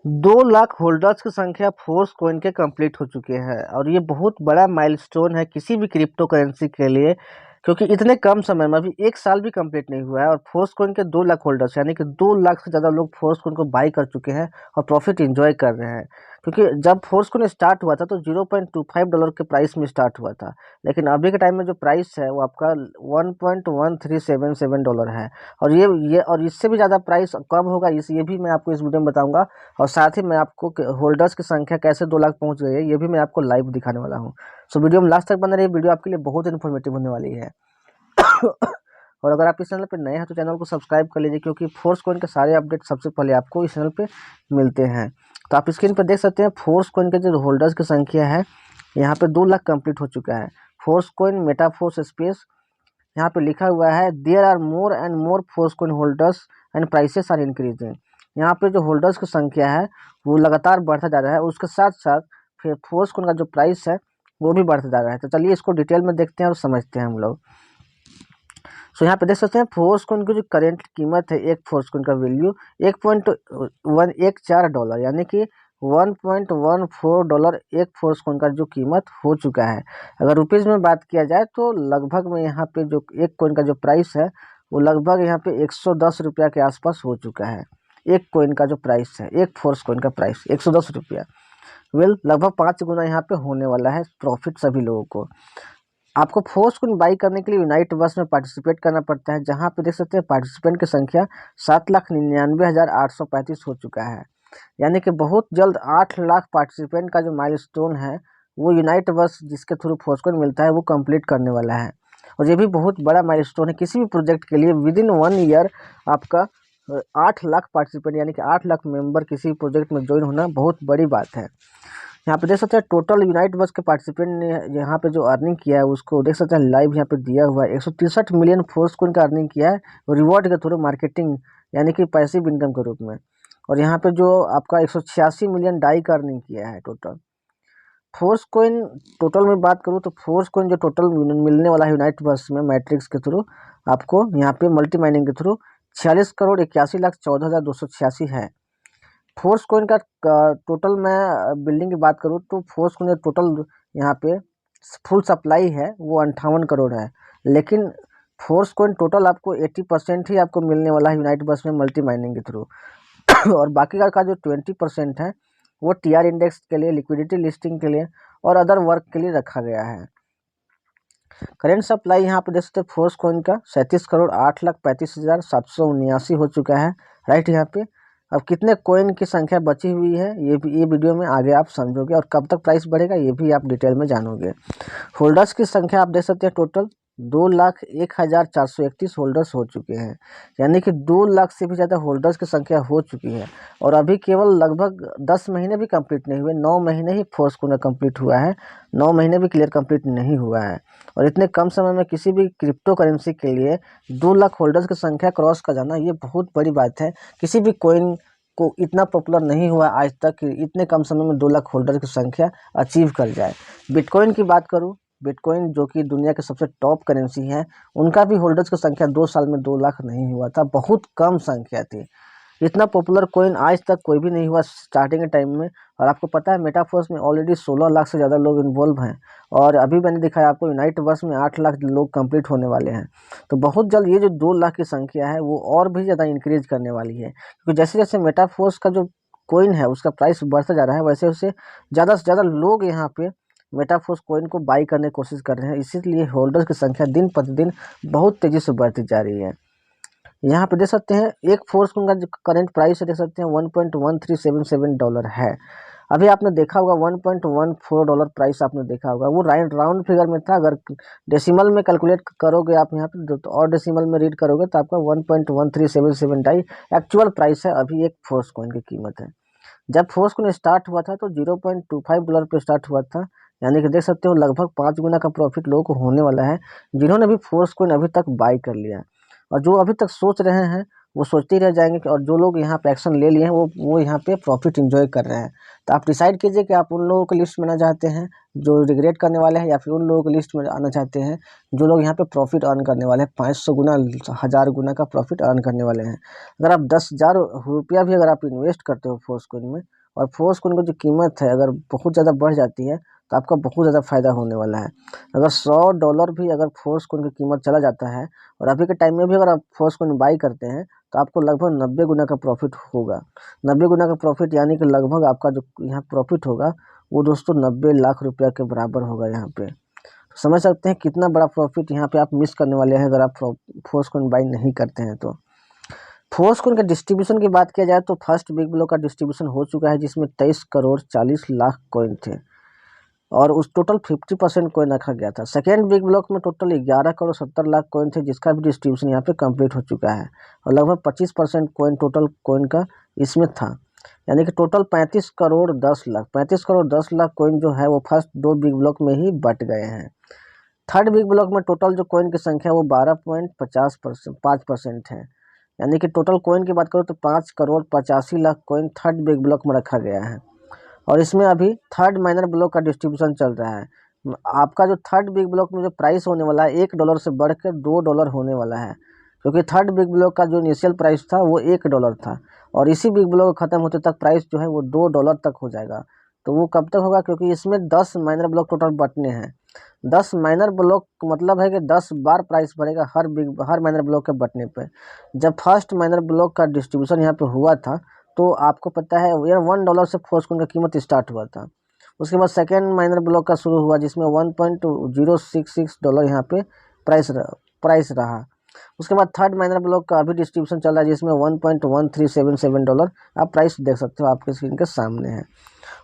2 lakh holders की संख्या force coin के कंप्लीट हो चुके हैं और ये बहुत बड़ा माइलस्टोन है किसी भी क्रिप्टो करेंसी के लिए, क्योंकि इतने कम समय में अभी 1 साल भी कंप्लीट नहीं हुआ है और फोर्स कॉइन के 2 लाख होल्डर्स यानी कि 2 लाख से ज़्यादा लोग फोर्स कॉइन को बाई कर चुके हैं और प्रॉफिट इंजॉय कर रहे हैं। क्योंकि जब फोर्स कॉइन स्टार्ट हुआ था तो $0.25 के प्राइस में स्टार्ट हुआ था, लेकिन अभी के टाइम में जो प्राइस है वो आपका $1.1377 है। और ये और इससे भी ज़्यादा प्राइस कब होगा ये भी मैं आपको इस वीडियो में बताऊंगा। और साथ ही मैं आपको होल्डर्स की संख्या कैसे 2 लाख पहुंच गई है ये भी मैं आपको लाइव दिखाने वाला हूं। सो वीडियो में लास्ट तक बने रहिए, वीडियो आपके लिए बहुत इन्फॉर्मेटिव होने वाली है। और अगर आप इस चैनल पर नए हैं तो चैनल को सब्सक्राइब कर लीजिए, क्योंकि फोर्स कॉइन के सारे अपडेट सबसे पहले आपको इस चैनल पे मिलते हैं। तो आप स्क्रीन पर देख सकते हैं फोर्स कॉइन के जो होल्डर्स की संख्या है यहाँ पे 2 लाख कंप्लीट हो चुका है। फोर्स कॉइन मेटाफोर्स स्पेस यहाँ पे लिखा हुआ है there are more and more Force Coin holders and prices are increasing. यहाँ पे जो होल्डर्स की संख्या है वो लगातार बढ़ता जा रहा है, उसके साथ साथ फिर फोर्स कॉइन का जो प्राइस है वो भी बढ़ता जा रहा है। तो चलिए इसको डिटेल में देखते हैं और समझते हैं हम लोग। सो यहाँ पे देख सकते हैं फोर्स कॉइन की जो करेंट कीमत है, एक फोर्स कॉइन का वैल्यू $1.114 यानी कि $1.14 एक फोर्स कॉइन का जो कीमत हो चुका है। अगर रुपीज़ में बात किया जाए तो लगभग में यहाँ पे जो एक कॉइन का जो प्राइस है वो लगभग यहाँ पे 110 रुपया के आसपास हो चुका है। एक कॉइन का जो प्राइस है, एक फोर्स कॉइन का प्राइस 110 रुपया, लगभग 5 गुना यहाँ पे होने वाला है प्रॉफिट सभी लोगों को। आपको फोर्स कॉइन बाई करने के लिए यूनाइट बस में पार्टिसिपेट करना पड़ता है, जहां पे देख सकते हैं पार्टिसिपेंट की संख्या 7,99,835 हो चुका है। यानी कि बहुत जल्द 8 लाख पार्टिसिपेंट का जो माइलस्टोन है वो यूनाइट बस जिसके थ्रू फोर्स कॉइन मिलता है वो कंप्लीट करने वाला है। और ये भी बहुत बड़ा माइलस्टोन है किसी भी प्रोजेक्ट के लिए। विद इन 1 ईयर आपका 8 लाख पार्टिसिपेंट यानी कि 8 लाख मेंबर किसी प्रोजेक्ट में ज्वाइन होना बहुत बड़ी बात है। यहाँ पे देख सकते हैं टोटल यूनाइट बस के पार्टिसिपेंट ने यहाँ पे जो अर्निंग किया है उसको देख सकते हैं लाइव यहाँ पे दिया हुआ है। 163 मिलियन फोर्स कॉइन का अर्निंग किया है रिवॉर्ड के थ्रू, मार्केटिंग यानी कि पैसिव इनकम के रूप में। और यहाँ पे जो आपका 186 मिलियन डाई का अर्निंग किया है टोटल। फोर्स कॉइन टोटल में बात करूँ तो फोर्स कॉइन जो टोटल मिलने वाला है यूनाइट बस में मैट्रिक्स के थ्रू आपको यहाँ पे मल्टी माइनिंग के थ्रू 46,81,14,286 है। फोर्स कॉइन का टोटल मैं बिल्डिंग की बात करूँ तो फोर्स कॉइन टोटल यहाँ पे फुल सप्लाई है वो 58 करोड़ है, लेकिन फोर्स कॉइन टोटल आपको 80% ही आपको मिलने वाला है यूनाइट बस में मल्टी माइनिंग के थ्रू। और बाकी का जो 20% है वो टीआर इंडेक्स के लिए, लिक्विडिटी लिस्टिंग के लिए और अदर वर्क के लिए रखा गया है। करेंट सप्लाई यहाँ पे देख सकते हैं फोर्स कॉइन का 37,38,35,779 हो चुका है राइट यहाँ पे। अब कितने कॉइन की संख्या बची हुई है ये वीडियो में आगे आप समझोगे, और कब तक प्राइस बढ़ेगा ये भी आप डिटेल में जानोगे। होल्डर्स की संख्या आप देख सकते हैं टोटल 2,01,431 होल्डर्स हो चुके हैं, यानी कि 2 लाख से भी ज़्यादा होल्डर्स की संख्या हो चुकी है। और अभी केवल लगभग 10 महीने भी कंप्लीट नहीं हुए, 9 महीने ही फोर्स कॉइन कंप्लीट हुआ है, 9 महीने भी क्लियर कंप्लीट नहीं हुआ है। और इतने कम समय में किसी भी क्रिप्टो करेंसी के लिए 2 लाख होल्डर्स की संख्या क्रॉस कर जाना ये बहुत बड़ी बात है। किसी भी कॉइन को इतना पॉपुलर नहीं हुआ आज तक कि इतने कम समय में 2 लाख होल्डर की संख्या अचीव कर जाए। बिटकॉइन की बात करूं, बिटकॉइन जो कि दुनिया के सबसे टॉप करेंसी है, उनका भी होल्डर्स की संख्या 2 साल में 2 लाख नहीं हुआ था, बहुत कम संख्या थी। इतना पॉपुलर कॉइन आज तक कोई भी नहीं हुआ स्टार्टिंग के टाइम में। और आपको पता है मेटाफोर्स में ऑलरेडी 16 लाख से ज़्यादा लोग इन्वॉल्व हैं, और अभी मैंने दिखाया आपको यूनाइट वर्स में 8 लाख लोग कंप्लीट होने वाले हैं। तो बहुत जल्द ये जो 2 लाख की संख्या है वो और भी ज़्यादा इंक्रीज करने वाली है, क्योंकि जैसे जैसे मेटाफोर्स का जो कॉइन है उसका प्राइस बढ़ता जा रहा है वैसे वैसे ज़्यादा से ज़्यादा लोग यहाँ पे मेटाफोर्स कॉइन को बाई करने की कोशिश कर रहे हैं, इसीलिए होल्डर्स की संख्या दिन प्रतिदिन बहुत तेज़ी से बढ़ती जा रही है। यहाँ पे देख सकते हैं एक फोर्स कॉइन का जो करंट प्राइस है देख सकते हैं $1.1377 है। अभी आपने देखा होगा $1.14 प्राइस आपने देखा होगा, वो राउंड फिगर में था। अगर डेसिमल में कैलकुलेट करोगे आप यहाँ पे तो और डेसिमल में रीड करोगे तो आपका 1.1377 एक्चुअल प्राइस है अभी एक फोर्स कॉइन की कीमत है। जब फोर्स कॉइन स्टार्ट हुआ था तो $0.25 पे स्टार्ट हुआ था, यानी कि देख सकते हो लगभग 5 गुना का प्रॉफिट लोगों को होने वाला है जिन्होंने भी फोर्स कॉइन अभी तक बाई कर लिया। और जो अभी तक सोच रहे हैं वो सोचते ही रह जाएंगे और जो लोग यहाँ पे एक्शन ले लिए हैं वो यहाँ पे प्रॉफिट इंजॉय कर रहे हैं। तो आप डिसाइड कीजिए कि आप उन लोगों की लिस्ट में आना चाहते हैं जो रिग्रेट करने वाले हैं, या फिर उन लोगों की लिस्ट में आना चाहते हैं जो लोग यहाँ पे प्रॉफिट अर्न करने वाले हैं, 500 गुना 1000 गुना का प्रॉफिट अर्न करने वाले हैं। अगर आप 10,000 रुपया भी अगर आप इन्वेस्ट करते हो फोर्सकॉइन में, और फोर्सकॉइन की जो कीमत है अगर बहुत ज़्यादा बढ़ जाती है तो आपका बहुत ज़्यादा फायदा होने वाला है। अगर $100 भी अगर फोर्सकॉइन की कीमत चला जाता है और अभी के टाइम में भी अगर आप फोर्सकॉइन बाई करते हैं तो आपको लगभग 90 गुना का प्रॉफिट होगा। 90 गुना का प्रॉफिट यानी कि लगभग आपका जो यहाँ प्रॉफिट होगा वो दोस्तों 90 लाख रुपया के बराबर होगा। यहाँ पे समझ सकते हैं कितना बड़ा प्रॉफिट यहाँ पे आप मिस करने वाले हैं अगर आप फोर्सकॉइन बाई नहीं करते हैं तो। फोर्सकॉइन के डिस्ट्रीब्यूशन की बात किया जाए तो फर्स्ट बिग ब्लॉक का डिस्ट्रीब्यूशन हो चुका है जिसमें 23 करोड़ 40 लाख कॉइन थे और उस टोटल 50% कॉइन रखा गया था। सेकेंड बिग ब्लॉक में टोटल 11 करोड़ 70 लाख कॉइन थे जिसका भी डिस्ट्रीब्यूशन यहाँ पे कंप्लीट हो चुका है और लगभग 25% कॉइन टोटल कॉइन का इसमें था, यानी कि टोटल 35 करोड़ 10 लाख 35 करोड़ 10 लाख कॉइन जो है वो फर्स्ट दो बिग ब्लॉक में ही बट गए हैं। थर्ड बिग ब्लॉक में टोटल जो कॉइन की संख्या वो 12.5% है, यानी कि टोटल कॉइन की बात करो तो 5 crore 85 lakh coin third big block में रखा गया है और इसमें अभी थर्ड माइनर ब्लॉक का डिस्ट्रीब्यूशन चल रहा है। आपका जो थर्ड बिग ब्लॉक में जो प्राइस होने वाला है $1 से बढ़कर $2 होने वाला है, क्योंकि थर्ड बिग ब्लॉक का जो इनिशियल प्राइस था वो $1 था और इसी बिग ब्लॉक खत्म होते तक प्राइस जो है वो $2 तक हो जाएगा। तो वो कब तक होगा, क्योंकि इसमें 10 माइनर ब्लॉक टोटल बटने हैं। 10 माइनर ब्लॉक मतलब है कि 10 बार प्राइस बढ़ेगा हर माइनर ब्लॉक के बटने पे। जब फर्स्ट माइनर ब्लॉक का डिस्ट्रीब्यूशन यहाँ पे हुआ था तो आपको पता है यार $1 से फोर्सकॉइन का कीमत स्टार्ट हुआ था। उसके बाद सेकेंड माइनर ब्लॉक का शुरू हुआ जिसमें $1.066 यहाँ पे प्राइस रहा। उसके बाद थर्ड माइनर ब्लॉक का अभी डिस्ट्रीब्यूशन चल रहा है जिसमें $1.1377 आप प्राइस देख सकते हो, आपके स्क्रीन के सामने है।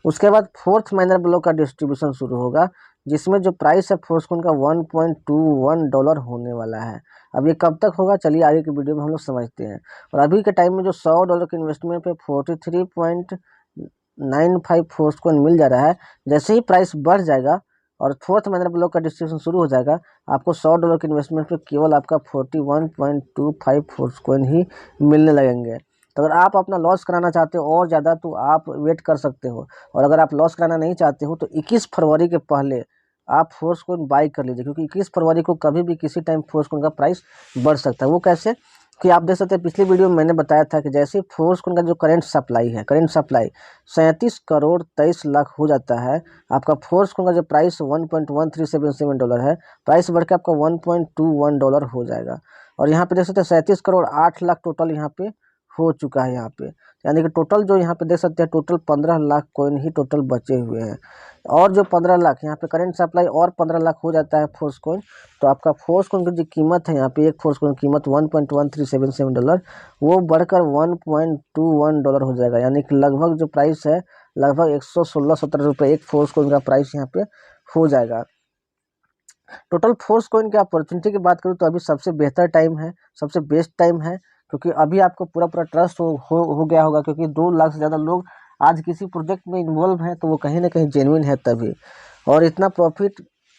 उसके बाद फोर्थ माइनर ब्लॉक का डिस्ट्रीब्यूशन शुरू होगा जिसमें जो प्राइस है फोर्सकॉइन का $1.21 होने वाला है। अब ये कब तक होगा चलिए आगे की वीडियो में हम लोग समझते हैं। और अभी के टाइम में जो $100 के इन्वेस्टमेंट पे 43.95 फोर्सकॉइन मिल जा रहा है, जैसे ही प्राइस बढ़ जाएगा और फोर्थ माइनर ब्लॉक का डिस्ट्रीब्यूशन शुरू हो जाएगा आपको $100 के इन्वेस्टमेंट पे केवल आपका 41.25 फोर्सकॉइन ही मिलने लगेंगे। तो अगर आप अपना लॉस कराना चाहते हो और ज़्यादा तो आप वेट कर सकते हो, और अगर आप लॉस कराना नहीं चाहते हो तो 21 फरवरी के पहले आप फोर्सकॉइन बाई कर लीजिए, क्योंकि 21 फरवरी को कभी भी किसी टाइम फोर्सकॉइन का प्राइस बढ़ सकता है। वो कैसे कि आप देख सकते हैं पिछली वीडियो में मैंने बताया था कि जैसे फोर्सकॉइन का जो करंट सप्लाई 37 करोड़ 23 लाख हो जाता है, आपका फोर्सकॉइन का जो प्राइस $1.1377 है, प्राइस बढ़ के आपका $1.21 हो जाएगा। और यहाँ पे देख सकते हैं 37 करोड़ 8 लाख टोटल यहाँ पे हो चुका है यहाँ पे, यानी कि टोटल जो यहाँ पे देख सकते हैं टोटल 15 लाख कॉइन ही टोटल बचे हुए हैं। और जो 15 लाख यहाँ पे करंट सप्लाई और 15 लाख हो जाता है फोर्सकॉइन, तो आपका फोर्सकॉइन की जो कीमत है यहाँ पे एक फोर्सकॉइन की कीमत $1.1377 वो बढ़कर $1.21 हो जाएगा, यानी कि लगभग जो प्राइस है लगभग 116-17 रुपये एक फोर्सकॉइन का प्राइस यहाँ पे हो जाएगा। टोटल फोर्सकॉइन की अपॉर्चुनिटी की बात करूँ तो अभी सबसे बेहतर टाइम है, सबसे बेस्ट टाइम है, क्योंकि अभी आपको पूरा ट्रस्ट हो गया होगा, क्योंकि 2 लाख से ज़्यादा लोग आज किसी प्रोजेक्ट में इन्वॉल्व हैं तो वो कहीं ना कहीं जेन्युइन है तभी, और इतना प्रॉफिट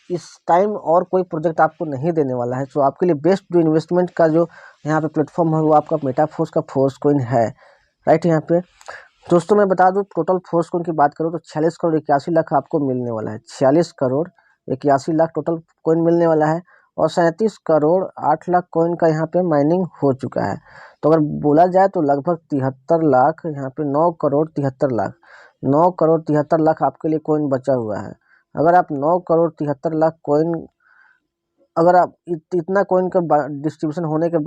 इस टाइम और कोई प्रोजेक्ट आपको नहीं देने वाला है। तो आपके लिए बेस्ट जो इन्वेस्टमेंट का जो यहाँ पे प्लेटफॉर्म है वो आपका मेटाफोर्स का फोर्सकॉइन है, राइट। यहाँ पे दोस्तों मैं बता दूँ टोटल फोर्सकॉइन की बात करूँ तो 46 करोड़ 81 लाख आपको मिलने वाला है, 46 करोड़ 81 लाख टोटल कॉइन मिलने वाला है और 37 करोड़ 8 लाख कॉइन का यहाँ पे माइनिंग हो चुका है। तो अगर बोला जाए तो लगभग 73 लाख यहाँ पे 9 करोड़ 73 लाख आपके लिए कॉइन बचा हुआ है। अगर आप 9 करोड़ 73 लाख कॉइन अगर आप इतना कॉइन का डिस्ट्रीब्यूशन होने के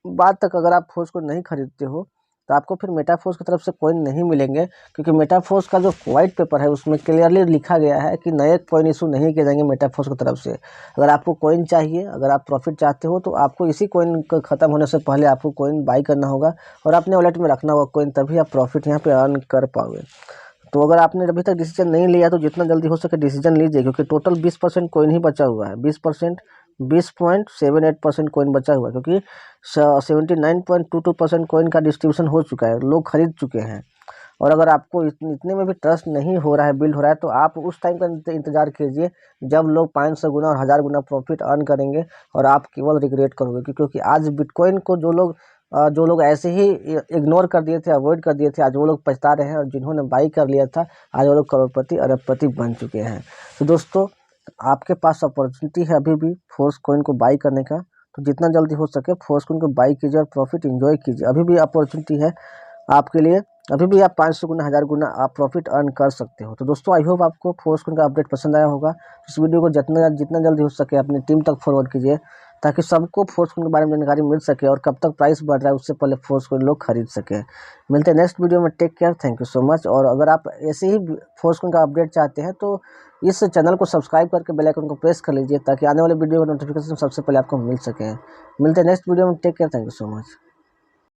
बाद तक अगर आप फोर्स को नहीं खरीदते हो तो आपको फिर मेटाफोर्स की तरफ से कॉइन नहीं मिलेंगे, क्योंकि मेटाफोर्स का जो वाइट पेपर है उसमें क्लियरली लिखा गया है कि नए कॉइन इशू नहीं किए जाएंगे मेटाफोर्स की तरफ से। अगर आपको कॉइन चाहिए, अगर आप प्रॉफिट चाहते हो तो आपको इसी कॉइन का ख़त्म होने से पहले आपको कॉइन बाई करना होगा और अपने वॉलेट में रखना होगा कॉइन, तभी आप प्रॉफिट यहाँ पर अर्न कर पाओगे। तो अगर आपने अभी तक डिसीजन नहीं लिया तो जितना जल्दी हो सके डिसीजन लीजिए, क्योंकि टोटल 20% कॉइन ही बचा हुआ है, 20.78% कॉइन बचा हुआ है, क्योंकि 79.22% कॉइन का डिस्ट्रीब्यूशन हो चुका है, लोग खरीद चुके हैं। और अगर आपको इतने में भी ट्रस्ट नहीं हो रहा है, बिल्ड हो रहा है, तो आप उस टाइम का इंतजार कीजिए जब लोग 500 गुना और 1000 गुना प्रॉफिट अर्न करेंगे और आप केवल रिग्रेट करोगे, क्योंकि आज बिटकॉइन को जो लोग जो लोग ऐसे ही इग्नोर कर दिए थे, अवॉइड कर दिए थे, आज वो लोग पछता रहे हैं, और जिन्होंने बाई कर लिया था आज वो लोग करोड़पति अरबपति बन चुके हैं। तो दोस्तों, आपके पास अपॉर्चुनिटी है अभी भी फोर्स कॉइन को बाई करने का, तो जितना जल्दी हो सके फोर्स कॉइन को बाई कीजिए और प्रॉफिट एंजॉय कीजिए। अभी भी अपॉर्चुनिटी है आपके लिए, अभी भी आप 500 गुना 1000 गुना आप प्रॉफिट अर्न कर सकते हो। तो दोस्तों, आई होप आपको फोर्स कॉइन का अपडेट पसंद आया होगा। इस वीडियो को जितना जितना जल्दी हो सके अपनी टीम तक फॉरवर्ड कीजिए, ताकि सबको फोर्स कॉइन के बारे में जानकारी मिल सके और कब तक प्राइस बढ़ रहा है उससे पहले फोर्स कॉइन लोग खरीद सके। मिलते हैं नेक्स्ट वीडियो में, take care, thank you so much. और अगर आप ऐसे ही फोर्स कॉइन का अपडेट चाहते हैं तो इस चैनल को सब्सक्राइब करके बेल आइकन को प्रेस कर लीजिए, ताकि आने वाले वीडियो का नोटिफिकेशन सबसे पहले आपको मिल सके। मिलते हैं नेक्स्ट वीडियो में, take care, thank you so much.